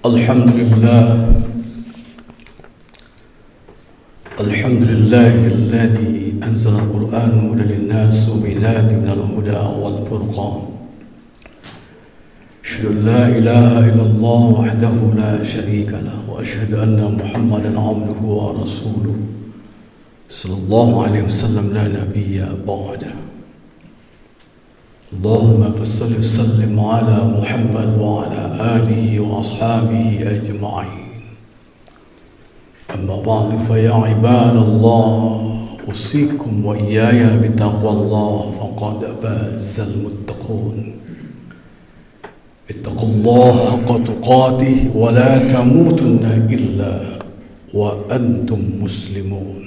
الحمد لله الذي أنزل القرآن هدى للناس وبينات من الهدى والفرقان. أشهد أن لا إله إلا الله وحده لا شريك له، وأشهد أن محمدا عبده ورسوله صلى الله عليه وسلم لا نبي بعده. اللهم صل وسلم على محمد وعلى آله وأصحابه أجمعين. أما بعد فيا عباد الله، أوصيكم وإياي بتقوى الله فقد فاز المتقون. اتقوا الله حق تقاته ولا تموتن إلا وأنتم مسلمون.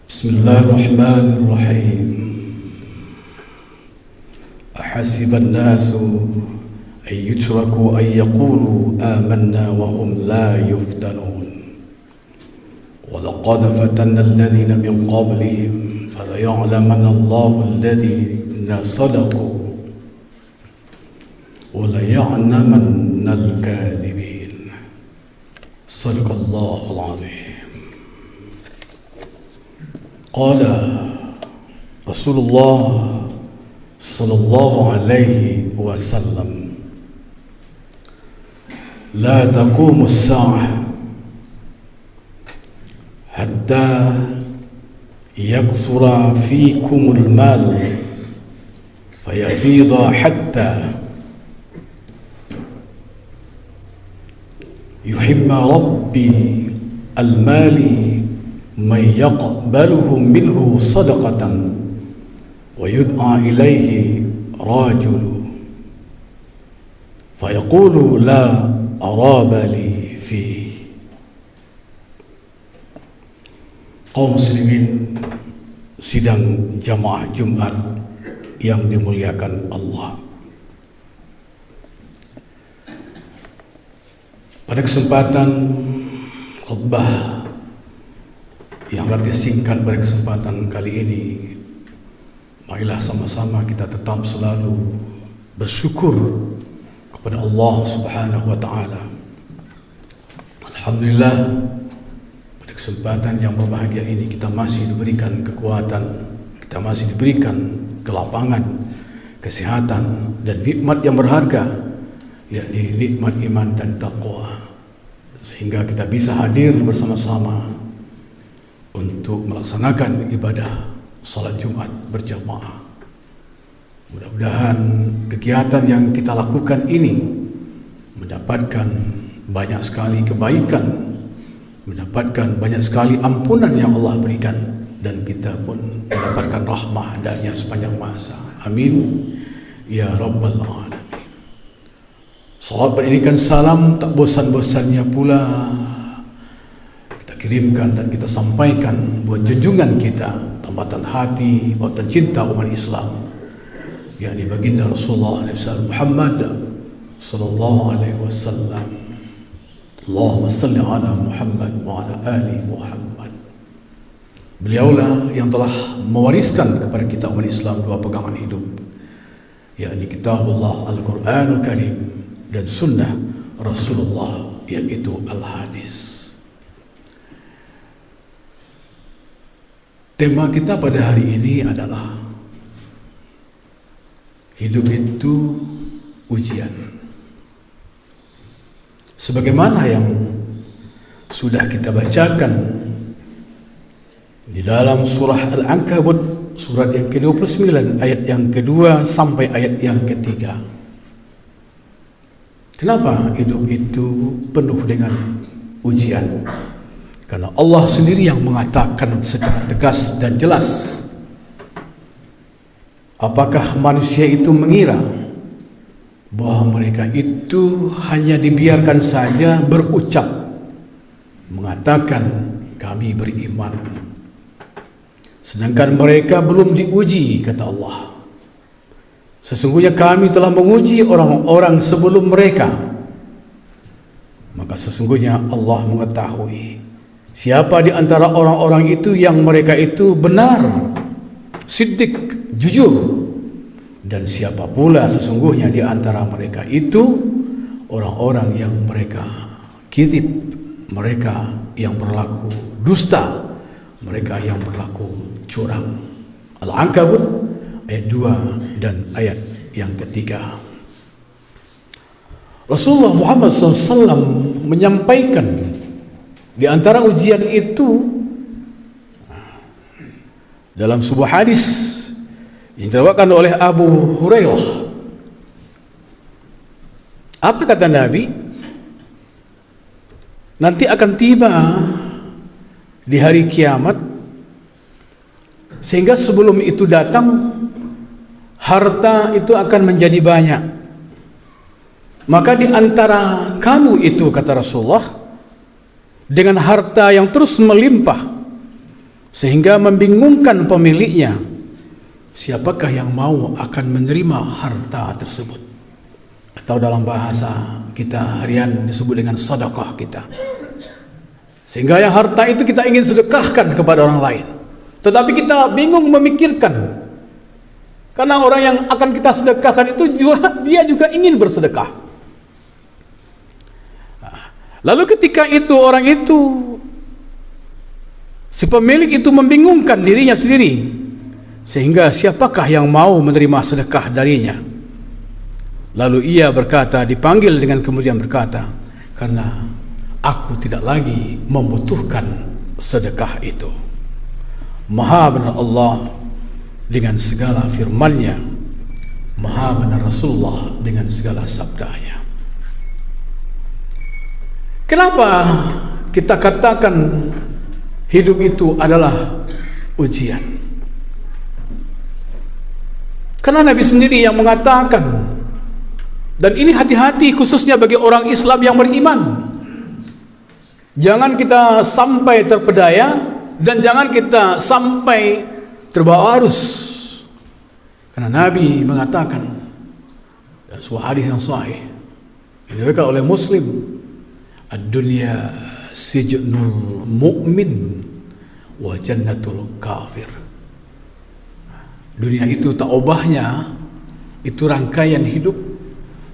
بسم الله الرحمن الرحيم. أحسب الناس أن يتركوا أن يقولوا آمنا وهم لا يفتنون. ولقد فتنا الذين من قبلهم فليعلمن الله الذين صدقوا وليعلمن الكاذبين. صدق الله العظيم. قال رسول الله صلى الله عليه وسلم: لا تقوم الساعة حتى يكثر فيكم المال فيفيض حتى يحب ربي المال من يقبله منه صدقة ويدعى إليه رجل فيقول لا أراب لي فيه. Kaum muslimin sidang jamaah Jumat yang dimuliakan Allah, pada kesempatan khutbah yang akan disingkat pada kesempatan kali ini, marilah sama-sama kita tetap selalu bersyukur kepada Allah Subhanahu wa taala. Alhamdulillah, pada kesempatan yang berbahagia ini kita masih diberikan kekuatan, kita masih diberikan kelapangan, kesehatan dan nikmat yang berharga, yakni nikmat iman dan taqwa, sehingga kita bisa hadir bersama-sama untuk melaksanakan ibadah salat Jumat berjamaah. Mudah-mudahan kegiatan yang kita lakukan ini mendapatkan banyak sekali kebaikan, mendapatkan banyak sekali ampunan yang Allah berikan, dan kita pun mendapatkan rahmah dari sepanjang masa. Amin ya rabbal alamin. Salat beriringan salam tak bosan-bosannya pula kita kirimkan dan kita sampaikan buat junjungan kita, tambatan hati, bautan cinta umat Islam, yakni baginda Rasulullah Muhammad sallallahu alaihi wasallam. Allahumma salli ala Muhammad wa ala ali Muhammad. Beliaulah yang telah mewariskan kepada kita umat Islam dua pegangan hidup, yakni kitabullah Al-Quranul Karim dan sunnah Rasulullah, yaitu Al-Hadis. Tema kita pada hari ini adalah hidup itu ujian. Sebagaimana yang sudah kita bacakan di dalam surah Al-Ankabut, surat yang ke-29, ayat yang kedua sampai ayat yang ketiga. Kenapa hidup itu penuh dengan ujian? Karena Allah sendiri yang mengatakan secara tegas dan jelas. Apakah manusia itu mengira bahwa mereka itu hanya dibiarkan saja berucap, mengatakan kami beriman, sedangkan mereka belum diuji? Kata Allah, sesungguhnya kami telah menguji orang-orang sebelum mereka, maka sesungguhnya Allah mengetahui siapa di antara orang-orang itu yang mereka itu benar, siddiq, jujur, dan siapa pula sesungguhnya di antara mereka itu orang-orang yang mereka kizib, mereka yang berlaku dusta, mereka yang berlaku curang. Al-Ankabut ayat 2 dan ayat yang ketiga. Rasulullah Muhammad SAW menyampaikan di antara ujian itu dalam sebuah hadis yang diriwayatkan oleh Abu Hurairah. Apa kata Nabi? Nanti akan tiba di hari kiamat, sehingga sebelum itu datang, harta itu akan menjadi banyak. Maka di antara kamu itu, kata Rasulullah, dengan harta yang terus melimpah sehingga membingungkan pemiliknya, siapakah yang mau akan menerima harta tersebut? Atau dalam bahasa kita harian disebut dengan sedekah kita. Sehingga yang harta itu kita ingin sedekahkan kepada orang lain, tetapi kita bingung memikirkan, karena orang yang akan kita sedekahkan itu juga, dia juga ingin bersedekah. Lalu ketika itu orang itu, si pemilik itu membingungkan dirinya sendiri, sehingga siapakah yang mau menerima sedekah darinya? Lalu ia berkata, dipanggil dengan kemudian berkata, karena aku tidak lagi membutuhkan sedekah itu. Maha benar Allah dengan segala firman-Nya, maha benar Rasulullah dengan segala sabdanya. Kenapa kita katakan hidup itu adalah ujian? Karena Nabi sendiri yang mengatakan, dan ini hati-hati khususnya bagi orang Islam yang beriman, jangan kita sampai terpedaya dan jangan kita sampai terbawa arus. Karena Nabi mengatakan dalam sebuah hadis yang sahih yang diriwayatkan oleh Muslim, ad-dunya sijnul mu'min wa jannatul kafir. Dunia itu tak ubahnya, itu rangkaian hidup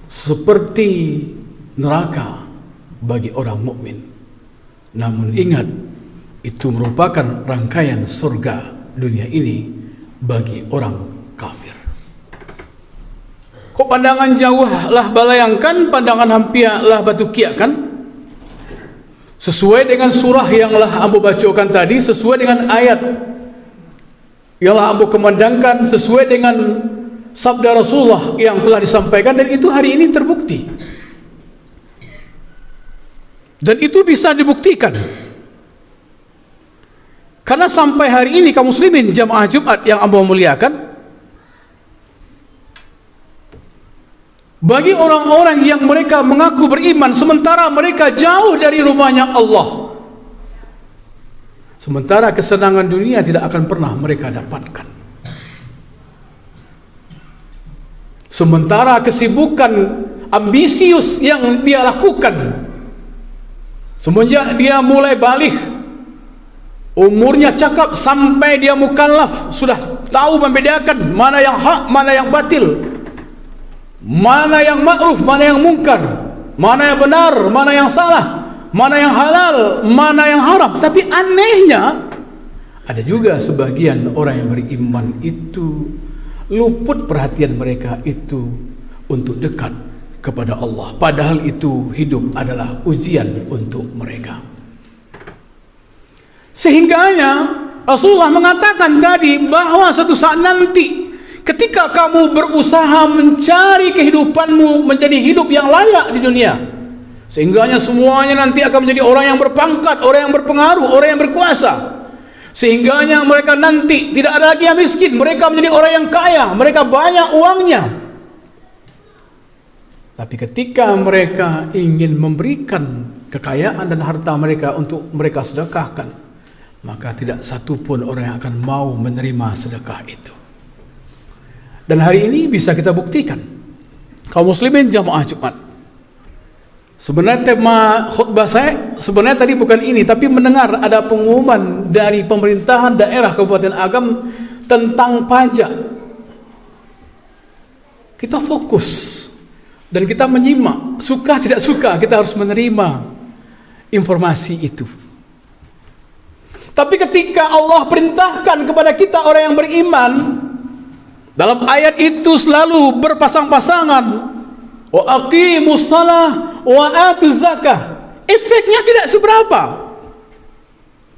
seperti neraka bagi orang mukmin. Namun ingat, itu merupakan rangkaian surga dunia ini bagi orang kafir. Kok pandangan jauh lah balayangkan, pandangan hampir lah batu kiak kan? Sesuai dengan surah yang lah ambo bacakan tadi, sesuai dengan ayat yang lah ambo kemandangkan, sesuai dengan sabda Rasulullah yang telah disampaikan, dan itu hari ini terbukti. Dan itu bisa dibuktikan. Karena sampai hari ini kaum muslimin jamaah Jumat yang ambo muliakan, bagi orang-orang yang mereka mengaku beriman sementara mereka jauh dari rumahnya Allah, sementara kesenangan dunia tidak akan pernah mereka dapatkan, sementara kesibukan ambisius yang dia lakukan semenjak dia mulai balik, umurnya cakap sampai dia mukallaf, sudah tahu membedakan mana yang hak, mana yang batil, mana yang ma'ruf, mana yang mungkar, mana yang benar, mana yang salah, mana yang halal, mana yang haram. Tapi anehnya, ada juga sebagian orang yang beriman itu luput perhatian mereka itu untuk dekat kepada Allah, padahal itu hidup adalah ujian untuk mereka. Sehingganya Rasulullah mengatakan tadi bahwa suatu saat nanti ketika kamu berusaha mencari kehidupanmu menjadi hidup yang layak di dunia, sehingganya semuanya nanti akan menjadi orang yang berpangkat, orang yang berpengaruh, orang yang berkuasa, sehingganya mereka nanti tidak ada lagi yang miskin, mereka menjadi orang yang kaya, mereka banyak uangnya. Tapi ketika mereka ingin memberikan kekayaan dan harta mereka untuk mereka sedekahkan, maka tidak satu pun orang yang akan mau menerima sedekah itu. Dan hari ini bisa kita buktikan, kaum muslimin jamaah Jumat, sebenarnya tema khutbah saya sebenarnya tadi bukan ini, tapi mendengar ada pengumuman dari pemerintahan daerah Kabupaten Agam tentang pajak. Kita fokus Dan kita menyimak, suka tidak suka, kita harus menerima informasi itu. Tapi ketika Allah perintahkan kepada kita orang yang beriman, dalam ayat itu selalu berpasang-pasangan, wa aqimus shalah wa atuz zakah. Efeknya tidak seberapa.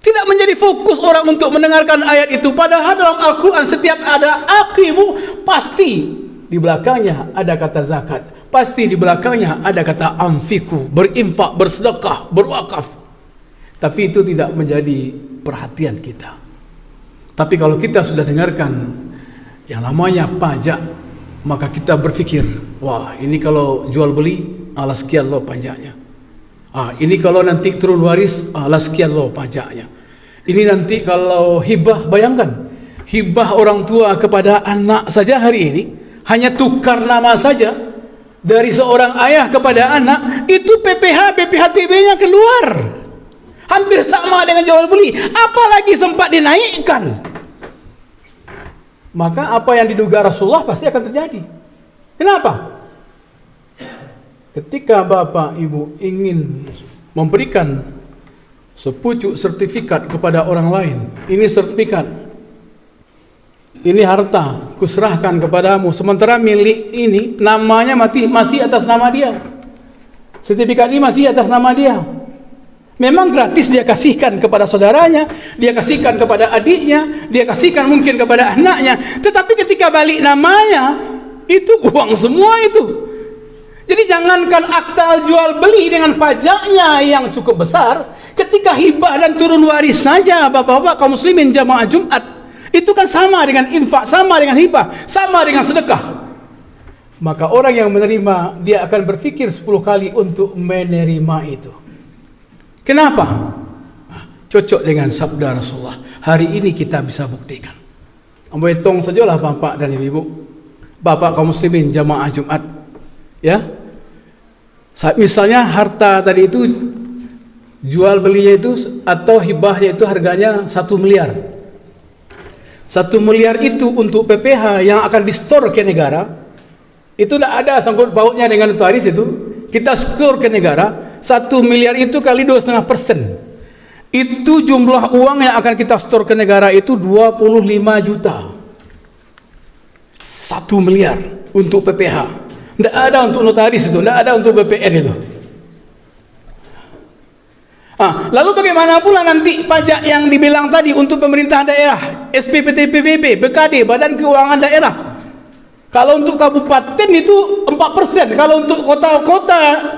Tidak menjadi fokus orang untuk mendengarkan ayat itu. Padahal dalam Al-Quran setiap ada aqimu, pasti di belakangnya ada kata zakat. Pasti di belakangnya ada kata anfiku, berinfak, bersedekah, berwakaf. Tapi itu tidak menjadi perhatian kita. Tapi kalau kita sudah dengarkan yang namanya pajak, maka kita berpikir, wah ini kalau jual beli, alas sekian loh pajaknya. Ini kalau nanti turun waris, alas sekian loh pajaknya. Ini nanti kalau hibah, bayangkan hibah orang tua kepada anak saja hari ini, hanya tukar nama saja dari seorang ayah kepada anak, itu BPHTB-nya keluar. Hampir sama dengan jual beli, apalagi sempat dinaikkan. Maka apa yang diduga Rasulullah pasti akan terjadi. Kenapa? Ketika Bapak Ibu ingin memberikan sepucuk sertifikat kepada orang lain, ini sertifikat, ini harta kuserahkan kepadamu, sementara milik ini namanya masih atas nama dia, sertifikat ini masih atas nama dia. Memang gratis dia kasihkan kepada saudaranya, dia kasihkan kepada adiknya, dia kasihkan mungkin kepada anaknya, tetapi ketika balik namanya, itu uang semua itu. Jadi jangankan akta jual beli dengan pajaknya yang cukup besar, ketika hibah dan turun waris saja, bapak-bapak kaum muslimin jamaah Jumat, itu kan sama dengan infak, sama dengan hibah, sama dengan sedekah. Maka orang yang menerima, dia akan berpikir 10 kali untuk menerima itu. Kenapa? Cocok dengan sabda Rasulullah. Hari ini kita bisa buktikan. Ambil hitung sajalah bapak dan ibu, bapak kaum muslimin jamaah Jumat, ya. Misalnya harta tadi itu jual belinya itu atau hibahnya itu harganya 1 miliar. 1 miliar itu untuk PPH yang akan di-store ke negara. Itu tidak ada sangkut pautnya dengan notaris itu. Kita store ke negara, 1 miliar itu kali 2,5%. Itu jumlah uang yang akan kita store ke negara itu 25 juta. 1 miliar untuk PPH. Tidak ada untuk notaris itu, tidak ada untuk BPN itu. Lalu bagaimana pula nanti pajak yang dibilang tadi untuk pemerintah daerah, SPPT PBB, BKD, Badan Keuangan Daerah. Kalau untuk kabupaten itu 4%, kalau untuk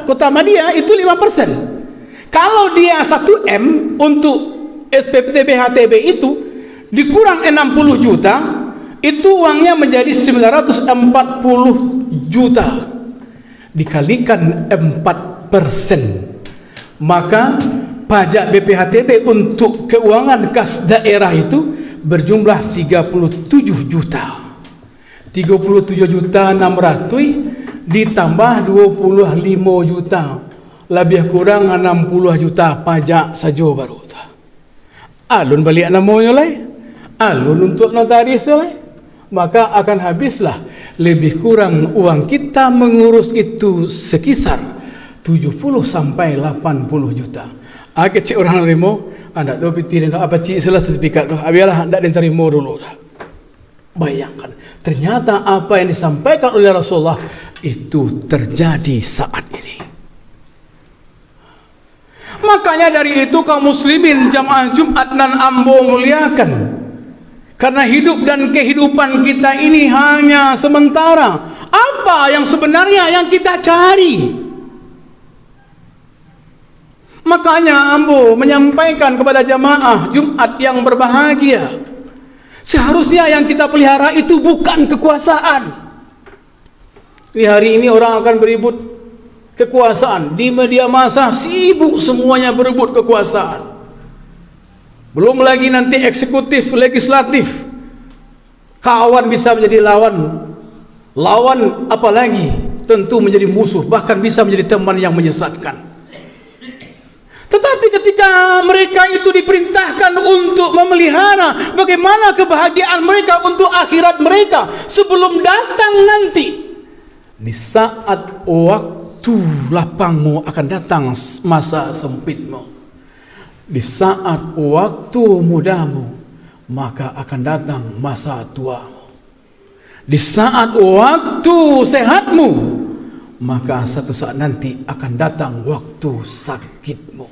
kota Madia itu 5%. Kalau dia 1M untuk SPPT BHTB itu dikurang 60 juta, itu uangnya menjadi 940 juta dikalikan 4%, maka pajak BPHTB untuk keuangan kas daerah itu berjumlah 37 juta. 37.600 ditambah 25 juta, lebih kurang 60 juta pajak saja baru. Alun balik namanya lah, alun untuk notaris lah. Maka akan habislah lebih kurang uang kita mengurus itu sekisar 70 sampai 80 juta. Kecil orang nerima, anda tahu pikirin apa cik salah sertifikat tu, biarlah anda diterima dulu dah. Bayangkan, ternyata apa yang disampaikan oleh Rasulullah itu terjadi saat ini. Makanya dari itu kaum muslimin jamaah Jumat dan ambo muliakan. Karena hidup dan kehidupan kita ini hanya sementara. Apa yang sebenarnya yang kita cari? Makanya ambo menyampaikan kepada jamaah Jumat yang berbahagia, seharusnya yang kita pelihara itu bukan kekuasaan. Di hari ini orang akan berebut kekuasaan. Di media massa sibuk semuanya berebut kekuasaan. Belum lagi nanti eksekutif, legislatif. Kawan bisa menjadi lawan. Lawan apalagi tentu menjadi musuh, bahkan bisa menjadi teman yang menyesatkan. Tetapi ketika mereka itu diperintahkan untuk memelihara bagaimana kebahagiaan mereka untuk akhirat mereka sebelum datang nanti, Di saat waktu lapangmu akan datang masa sempitmu. Di saat waktu mudamu maka akan datang masa tuamu. Di saat waktu sehatmu maka satu saat nanti akan datang waktu sakitmu.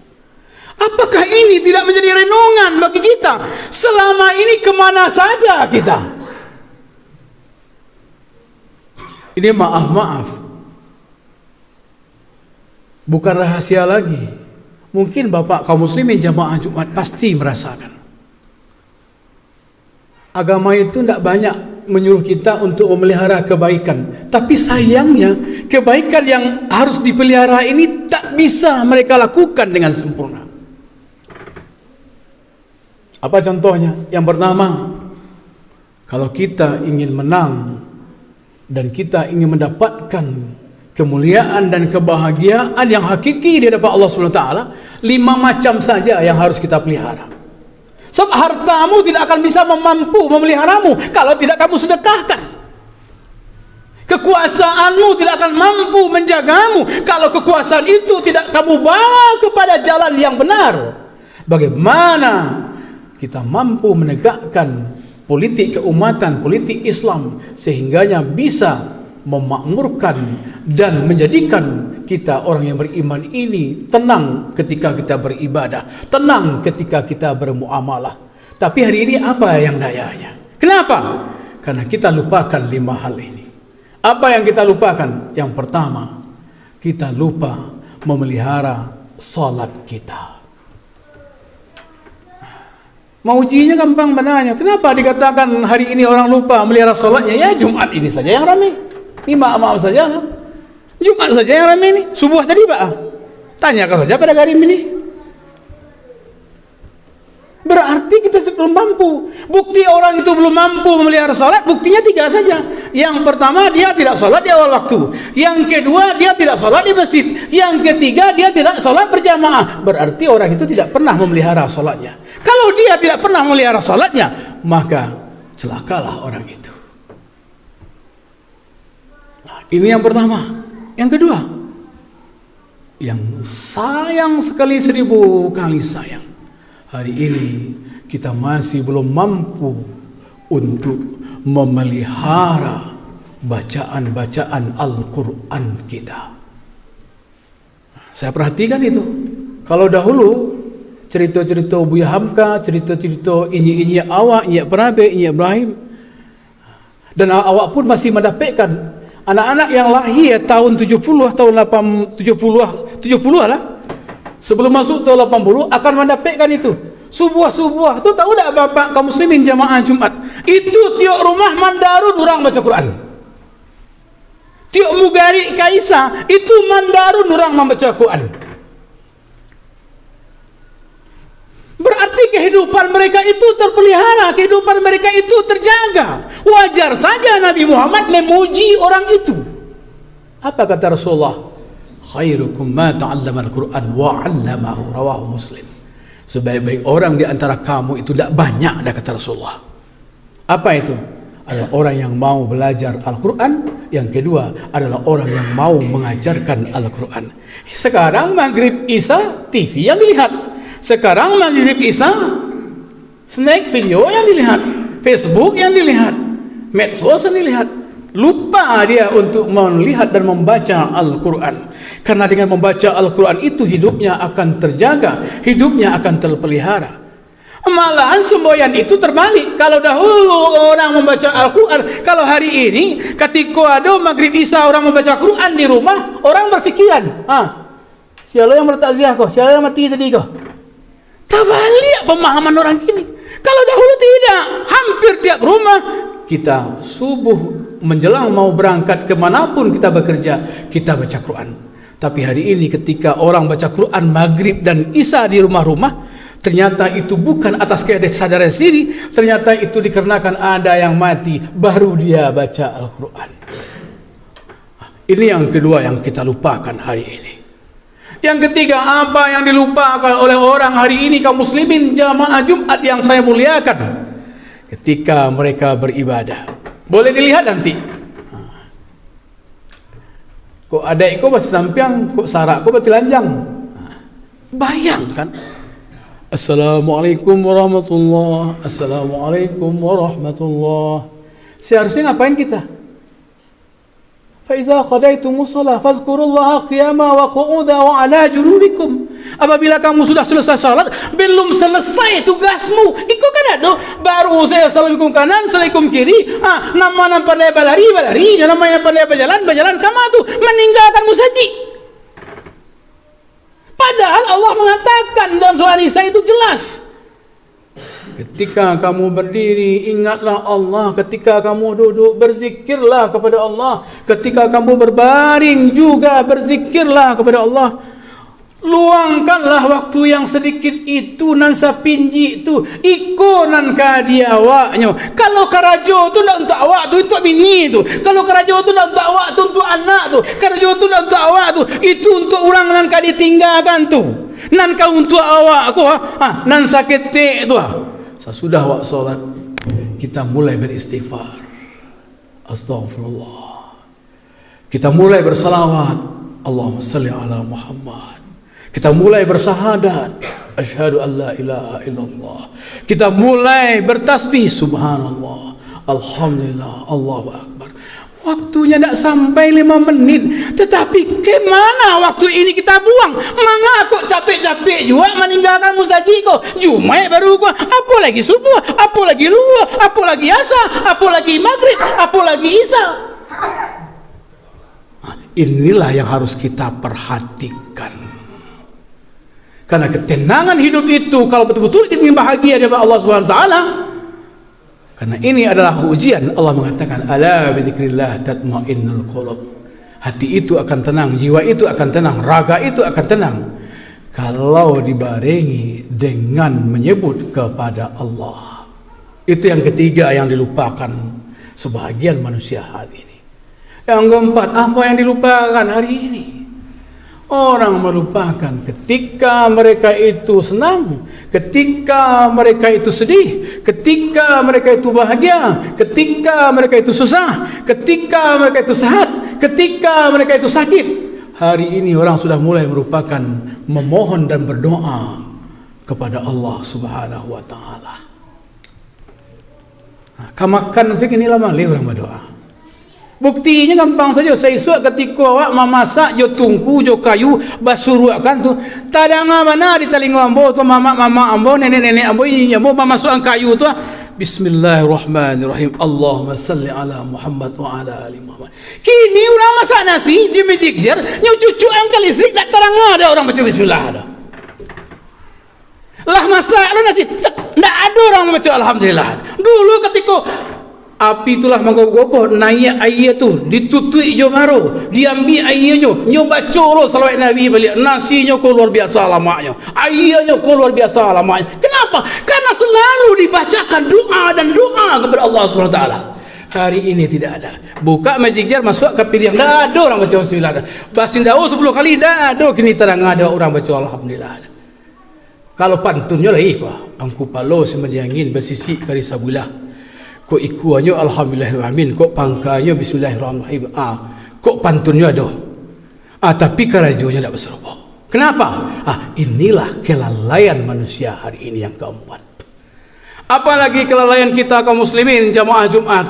Apakah ini tidak menjadi renungan bagi kita? Selama ini kemana saja kita? Ini maaf, bukan rahasia lagi. Mungkin Bapak kaum muslimin jamaah Jumat pasti merasakan. Agama itu tidak banyak menyuruh kita untuk memelihara kebaikan. Tapi sayangnya kebaikan yang harus dipelihara ini tak bisa mereka lakukan dengan sempurna. Apa contohnya? Yang pertama, kalau kita ingin menang dan kita ingin mendapatkan kemuliaan dan kebahagiaan yang hakiki di hadapan Allah SWT, 5 macam saja yang harus kita pelihara. Sebab hartamu tidak akan bisa mampu memeliharamu kalau tidak kamu sedekahkan. Kekuasaanmu tidak akan mampu menjagamu kalau kekuasaan itu tidak kamu bawa kepada jalan yang benar. Bagaimana kita mampu menegakkan politik keumatan, politik Islam, sehingganya bisa memakmurkan dan menjadikan kita orang yang beriman ini tenang ketika kita beribadah, tenang ketika kita bermuamalah. Tapi hari ini apa yang dayanya? Kenapa? Karena kita lupakan 5 hal ini. Apa yang kita lupakan? Yang pertama, kita lupa memelihara salat kita. Mau ujinya gampang benarnya. Kenapa dikatakan hari ini orang lupa melihara salatnya? Ya Jumat ini saja yang ramai. Ini maaf saja. Jumat saja yang ramai ini. Subuh tadi Pak. Tanyakan saja pada Karim ini. Berarti kita belum mampu. Bukti orang itu belum mampu memelihara salat, buktinya 3 saja. Yang pertama, dia tidak salat di awal waktu. Yang kedua, dia tidak salat di masjid. Yang ketiga, dia tidak salat berjamaah. Berarti orang itu tidak pernah memelihara salatnya. Kalau dia tidak pernah memelihara salatnya, maka celakalah orang itu. Nah, ini yang pertama. Yang kedua, yang sayang sekali 1000 kali sayang. Hari ini kita masih belum mampu untuk memelihara bacaan-bacaan Al-Quran kita. Saya perhatikan itu. Kalau dahulu cerita-cerita Buya Hamka, cerita-cerita Inyi awak, Inyi Perabe, Inyi Ibrahim, dan awak pun masih mendapatkan anak-anak yang lahir tahun 70, tahun 70 lah. Sebelum masuk tahun 80 akan mendapatkan itu. Subuh-subuh tu tahu tak Bapak kaum muslimin jamaah Jumat? Itu tiap rumah mandarun orang baca Quran. Tiap mugari kaisa itu mandarun orang membaca Quran. Berarti kehidupan mereka itu terpelihara, kehidupan mereka itu terjaga. Wajar saja Nabi Muhammad memuji orang itu. Apa kata Rasulullah? Khairukum ma ta'allama al-Quran wa 'allamahu, rawahu Muslim. Sebaik-baik orang di antara kamu itu tidak banyak, ada kata Rasulullah. Apa itu? Adalah orang yang mau belajar Al-Quran. Yang kedua adalah orang yang mau mengajarkan Al-Quran. Sekarang maghrib isya TV yang dilihat. Sekarang maghrib isya snack video yang dilihat, Facebook yang dilihat, medsos yang dilihat. Lupa dia untuk melihat dan membaca Al-Quran. Karena dengan membaca Al-Quran itu hidupnya akan terjaga, hidupnya akan terpelihara. Malahan semboyan itu terbalik. Kalau dahulu orang membaca Al-Quran, kalau hari ini ketika ada maghrib isya orang membaca Quran di rumah, orang berfikiran, siapa yang bertakziah kau, siapa yang mati tadi kau. Terbalik pemahaman orang kini. Kalau dahulu tidak, hampir tiap rumah kita subuh menjelang mau berangkat kemanapun kita bekerja, kita baca Quran. Tapi hari ini ketika orang baca Quran maghrib dan isya di rumah-rumah, ternyata itu bukan atas kesadaran sendiri, ternyata itu dikarenakan ada yang mati, baru dia baca Al-Quran. Ini yang kedua yang kita lupakan hari ini. Yang ketiga, apa yang dilupakan oleh orang hari ini kaum muslimin jamaah Jumat yang saya muliakan? Ketika mereka beribadah, boleh dilihat nanti Kok adik kau masih sampiang, kok sarak kau masih lanjang. Bayangkan. Assalamualaikum warahmatullahi. Assalamualaikum warahmatullahi. Seharusnya ngapain kita? فَإِذَا قَضَيْتُمُ الصَّلَاةَ فَاذْكُرُوا اللَّهَ قِيَامًا وَقُعُودًا وَعَلَى جُنُوبِكُمْ. Apabila kamu sudah selesai salat, belum selesai tugasmu, ikut kan ada baru saya assalamualaikum kanan, assalamualaikum kiri. Nama pandai balari, namanya pandai berjalan kama tu meninggalkan musaji. Padahal Allah mengatakan dalam surah Nisa itu jelas. Ketika kamu berdiri, ingatlah Allah. Ketika kamu duduk, berzikirlah kepada Allah. Ketika kamu berbaring juga, berzikirlah kepada Allah. Luangkanlah waktu yang sedikit itu nan sapinji itu ikonan kadia awaknya. Kalau karajo tu nak untuk awak tu, untuk bini tu. Kalau karajo tu nak untuk awak tu, untuk anak tu. Karajo tu nak untuk awak tu, itu untuk orang nan kadi tinggalkan tu. Nan kau untuk awak aku nan sakit tu. Sesudah waktu solat, kita mulai beristighfar. Astaghfirullah. Kita mulai bersalawat. Allahumma salli ala Muhammad. Kita mulai bersahadat. Asyhadu an la ilaha illallah. Kita mulai bertasbih. Subhanallah. Alhamdulillah. Allahu Akbar. Waktunya tidak sampai 5 menit. Tetapi kemana waktu ini kita buang? Manga kok capek-capek juga meninggalkan musaji kok. Jumaat baru kok. Apa lagi subuh? Apa lagi luar? Apa lagi asar? Apa lagi maghrib? Apa lagi isya? Inilah yang harus kita perhatikan. Karena ketenangan hidup itu, kalau betul-betul kita ingin bahagia dengan Allah SWT, karena ini adalah ujian. Allah mengatakan, ala bizikrillah tatma'innul qulub. Hati itu akan tenang, jiwa itu akan tenang, raga itu akan tenang kalau dibarengi dengan menyebut kepada Allah. Itu yang ketiga yang dilupakan sebahagian manusia hari ini. Yang keempat, apa yang dilupakan hari ini? Orang melupakan ketika mereka itu senang, ketika mereka itu sedih, ketika mereka itu bahagia, ketika mereka itu susah, ketika mereka itu sehat, ketika mereka itu sakit. Hari ini orang sudah mulai merupakan memohon dan berdoa kepada Allah Subhanahu wa taala. Kamakan segini lama orang berdoa. Buktinya gampang saja. Saya suat ketika awak memasak jo tungku jo kayu basuruakan tu. Tadanga mana di telinga ambo tu mama ambo nenek ambo ini ambo memasukkan kayu tu. Bismillahirrahmanirrahim. Allahumma salli ala Muhammad wa ala ali Muhammad. Kini orang masak nasi di mejikjer, nyau cucu angkat listrik tak terang ada orang baca bismillah ada. Lah masak nasi tak ada orang baca alhamdulillah. Dulu ketika api itulah manggogopo naik air tu ditutui jo maro diambil airnya nyoba coro salawat Nabi balik nasinya kok luar biasa lamanya airnya kok luar biasa lamanya. Kenapa? Karena selalu dibacakan doa dan doa kepada Allah SWT. Hari ini tidak ada. Buka magic jar masuk ke pilihan dah ada orang baca bismillah. Basindao 10 kali dah ada, kini terang ada orang baca alhamdulillah. Kalau pantunnya lagi kok angku palo semediangin bersisi kari sabulah. Kok ikuannya alhamdulillahirrahmanirrahim, kok pangkanya bismillahirrahmanirrahim, kok pantunnya ada, tapi kerajuannya tidak berseroboh. Kenapa? Inilah kelalaian manusia hari ini yang keempat. Apalagi kelalaian kita kaum muslimin jamaah Jumat.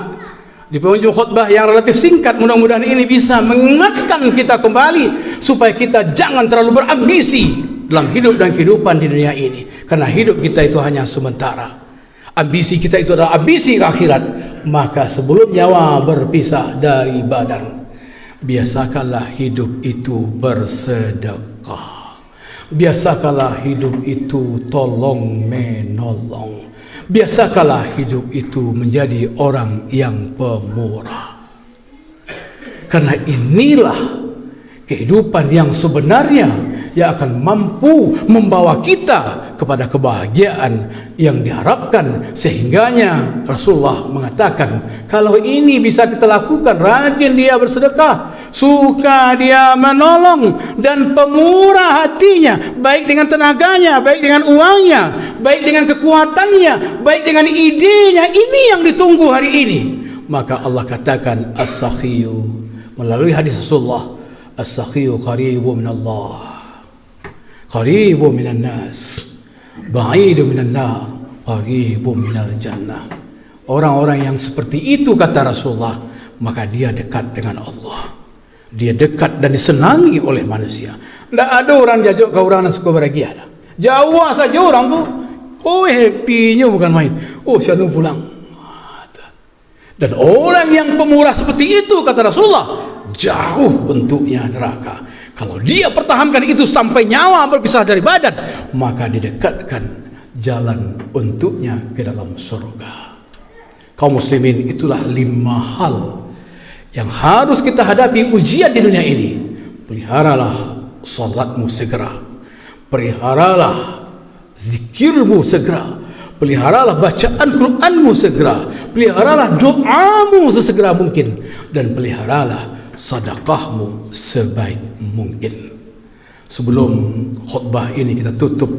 Di penghujung khutbah yang relatif singkat, mudah-mudahan ini bisa mengingatkan kita kembali supaya kita jangan terlalu berambisi dalam hidup dan kehidupan di dunia ini. Karena hidup kita itu hanya sementara. Ambisi kita itu adalah ambisi ke akhirat. Maka sebelum nyawa berpisah dari badan, biasakanlah hidup itu bersedekah. Biasakanlah hidup itu tolong menolong. Biasakanlah hidup itu menjadi orang yang pemurah. Karena inilah kehidupan yang sebenarnya yang akan mampu membawa kita kepada kebahagiaan yang diharapkan. Sehingganya Rasulullah mengatakan, kalau ini bisa kita lakukan, rajin dia bersedekah, suka dia menolong, dan pemurah hatinya, baik dengan tenaganya, baik dengan uangnya, baik dengan kekuatannya, baik dengan idenya, ini yang ditunggu hari ini. Maka Allah katakan as-sakhiyu, melalui hadis Rasulullah, as-sakhiyu qaribu min Allah, qaribu minan nas, ba'idu minan nar, qaribu minal jannah. Orang-orang yang seperti itu, kata Rasulullah, maka dia dekat dengan Allah. Dia dekat dan disenangi oleh manusia. Tidak ada orang jajuk ke orang yang suka bahagia. Jauh saja orang tu, oh happy-nya bukan main. Oh siapa pulang. Dan orang yang pemurah seperti itu, kata Rasulullah, jauh bentuknya neraka. Kalau dia pertahankan itu sampai nyawa berpisah dari badan, maka didekatkan jalan untuknya ke dalam surga. Kaum muslimin, itulah 5 hal yang harus kita hadapi ujian di dunia ini. Peliharalah salatmu segera, peliharalah zikirmu segera, peliharalah bacaan Quranmu segera, peliharalah doamu sesegera mungkin, dan peliharalah sedekahmu sebaik mungkin. Sebelum khutbah ini kita tutup,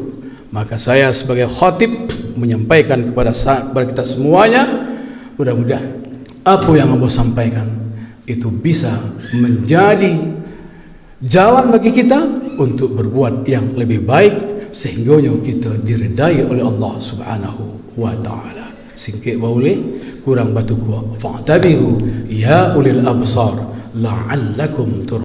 maka saya sebagai khatib menyampaikan kepada kita semuanya, mudah-mudahan apa yang Anda sampaikan itu bisa menjadi jalan bagi kita untuk berbuat yang lebih baik, sehingga kita diridai oleh Allah Subhanahu wa taala. Singkit baule kurang batu kuat, fa'tabiru ya ulil absar la'allakum tur